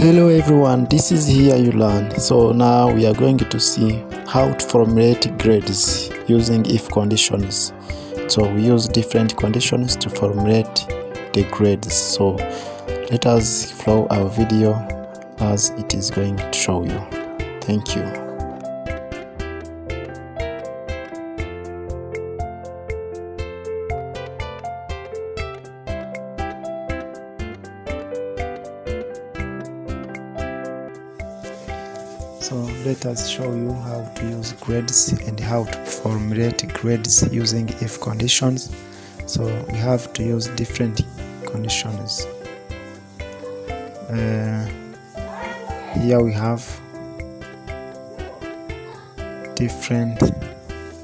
Hello everyone, this is Here You Learn. So now we are going to see how to formulate grades using if conditions. So we use different conditions to formulate the grades. So let us follow our video as it is going to show you. Thank you. So let us show you how to use grades and how to formulate grades using if conditions. So we have to use different conditions. Here we have different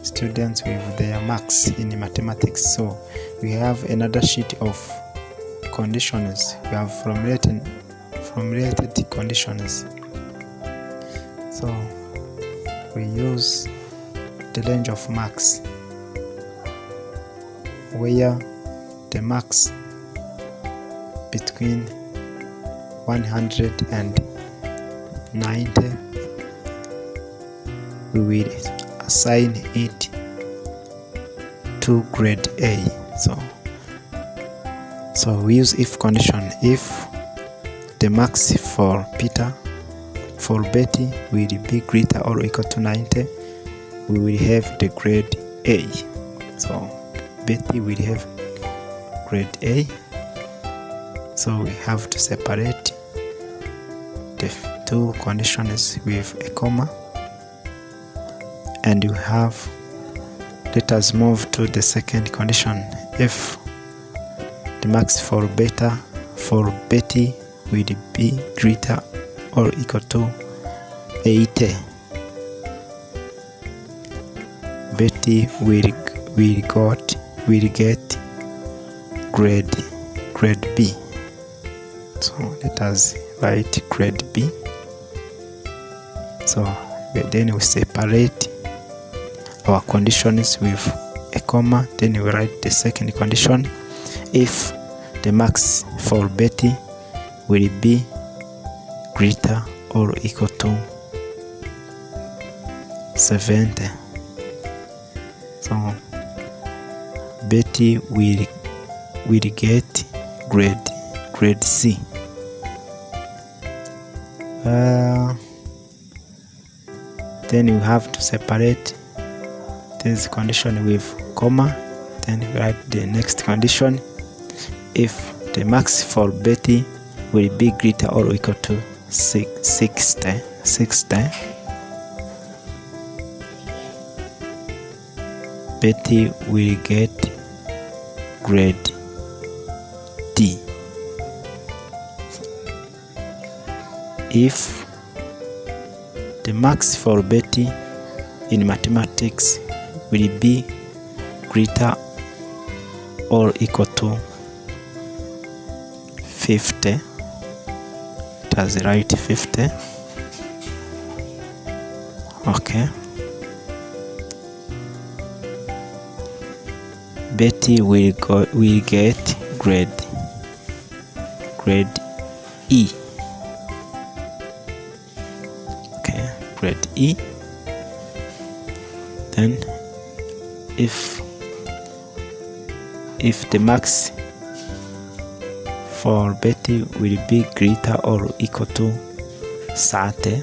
students with their marks in mathematics. So we have another sheet of conditions. We have formulated conditions. So we use the range of marks, where the marks between 100 and 90, we will assign it to grade A. So we use if condition. If the marks for Peter, for Betty will be greater or equal to 90, we will have the grade A. So Betty will have grade A. So we have to separate the two conditions with a comma, and you have, let us move to the second condition. If the marks for Betty will be greater or equal to 80, Betty will get grade B. So let us write grade B. So then we separate our conditions with a comma. Then we write the second condition. If the marks for Betty will be greater or equal to 70, so Betty will get grade C. Then you have to separate this condition with comma. Then write the next condition. If the marks for Betty will be greater or equal to 60, Betty will get grade D. If the marks for Betty in mathematics will be greater or equal to 50, does write 50. Okay. Betty will get grade E. Okay, grade E. Then if the marks for Betty will be greater or equal to 30,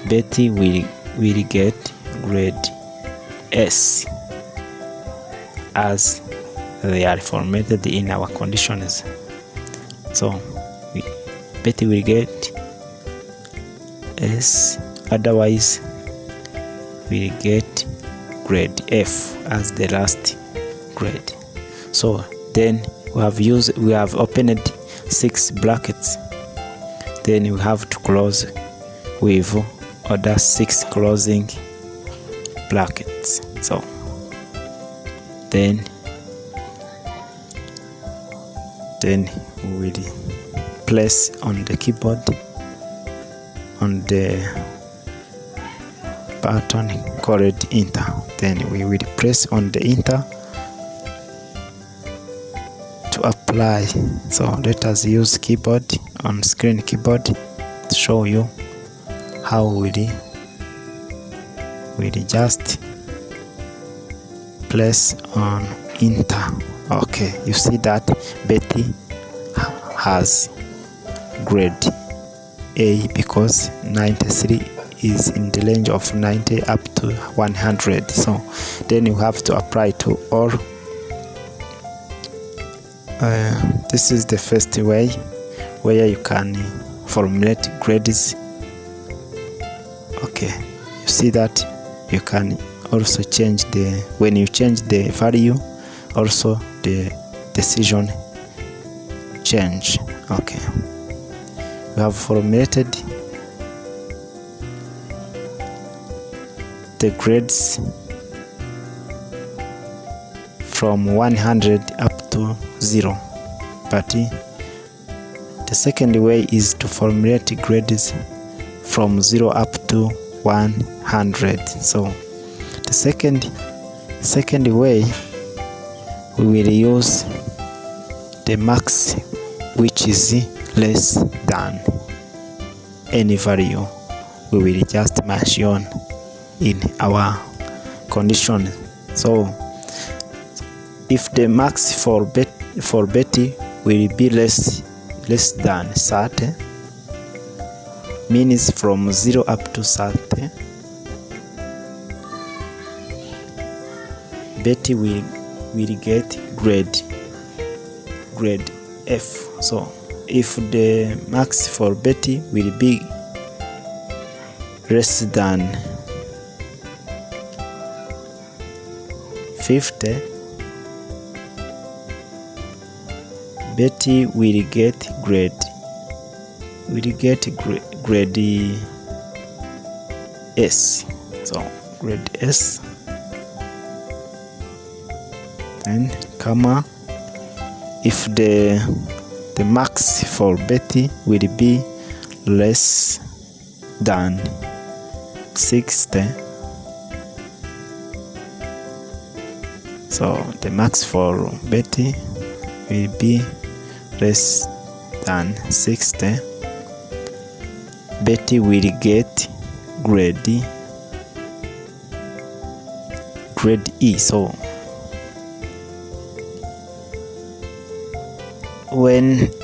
Betty will get grade S, as they are formatted in our conditions. So Betty will get S, otherwise we will get grade F as the last grade. So then we have opened 6 brackets. Then we have to close with other 6 closing brackets. So then we will place on the keyboard, on the button called enter. Then we will press on the enter apply. So let us use keyboard, on screen keyboard, to show you how we just place on enter. Okay, you see that Betty has grade A because 93 is in the range of 90 up to 100. So then you have to apply to all. This is the first way where you can formulate grades. Okay, you see that you can also change when you change the value, also the decision change. Okay, we have formulated the grades from 100 up to 0, but the second way is to formulate grades from 0 up to 100. So the second way, we will use the max, which is less than any value. We will just mention in our condition. So if the max for Betty will be less than 30, means from 0 up to 30, Betty will get grade F. So if the max for Betty will be less than 50, Betty will get grade S. So grade S, then comma, if the max for Betty will be less than 60, so the max for Betty will be less than 60, Betty will get grade E. So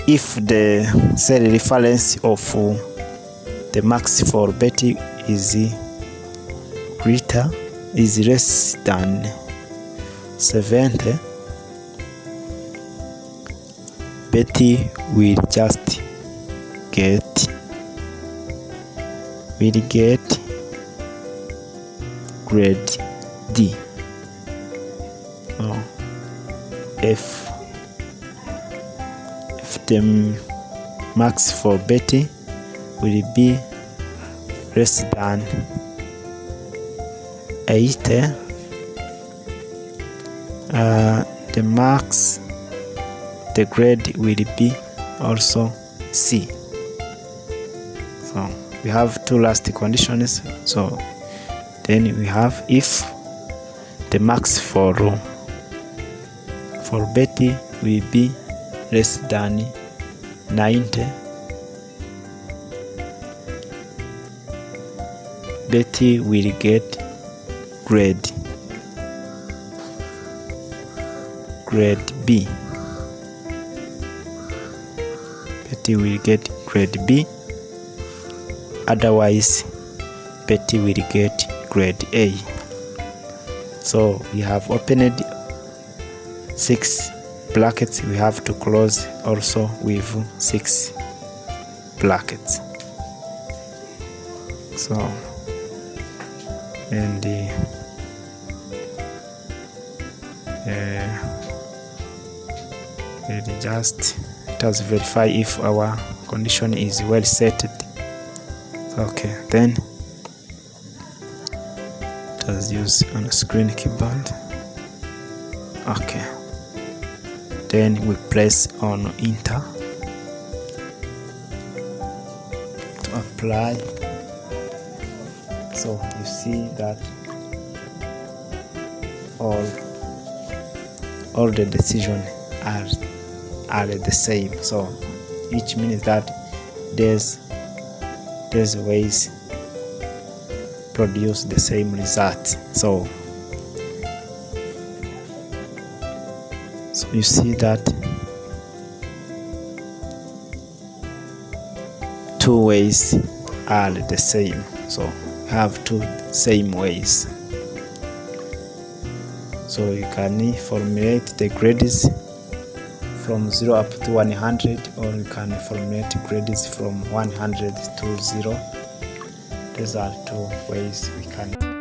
if the cell reference of the max for Betty is less than 70, Betty will just get grade D. If the max for Betty will be less than 80, the grade will be also C. So we have two last conditions. So then we have, if the max for Betty will be less than 90, Betty will get grade B. Betty will get grade B. Otherwise, Betty will get grade A. So we have opened 6 brackets. We have to close also with 6 brackets. So and let us verify if our condition is well set. Okay, then let us use on screen keyboard. Okay, then we press on enter to apply. So you see that all the decisions are are the same. So which means that these ways produce the same result. So you see that two ways are the same. So you have two same ways. So you can formulate the grades from 0 up to 100, or you can formulate grades from 100 to 0. These are two ways we can